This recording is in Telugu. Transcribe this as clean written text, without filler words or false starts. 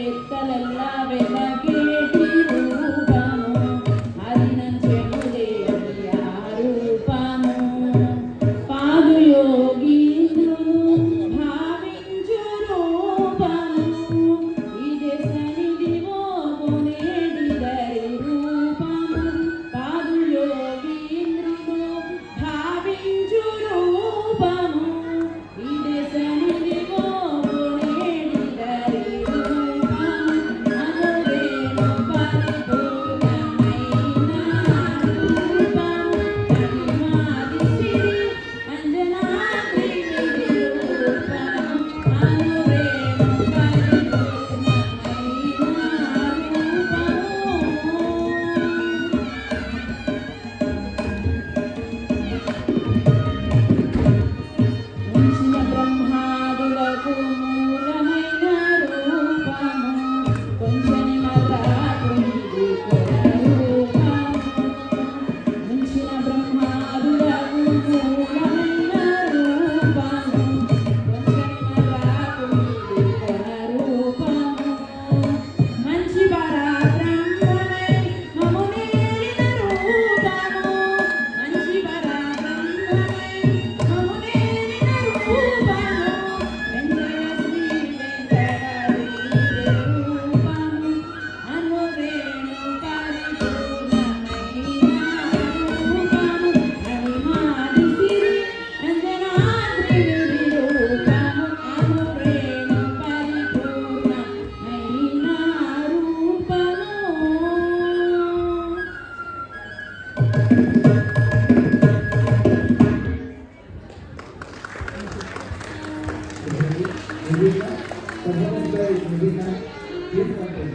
రెక్కలెల్లా వెలగేటి రూపము హరినంచెములే ఆ రూపము పాదు యోగీంద్రుడు భావించు రూపము ఇదే సన్నిధివో కొనేడి దరి రూపము పాదు యోగీంద్రుడు భావించు రూపము ఇదే సన్నిధివో కొనేడి దరి రూపము అనురేణు పరిపూర్ణమైన రూపము అనిమాది సిరి అంజనాద్రి రూపము అనురేణు ఉంచిన బ్రహ్మాదులకు మూలమైన రూపము కొంచెని మర్రాకు ఇది రూపము ఉంచిన బ్రహ్మాదులకు మూలమైన రూపము కొంచెని మర్రాకు ఇది రూపము మంచి పరాబ్రహ్మమై మమునేరిన రూపము మంచి పరాబ్రహ్మమై మమునేరిన రూపము వెంకట శ్రీ వెంకటగిరి రూపము అనురేణు పరిపూర్ణమైన రూపము అనిమాది సిరి అంజనాద్రి రూపము అనురేణు పరిపూర్ణమైన రూపము Nubina, pagkakas ba ay Nubina, yun natin.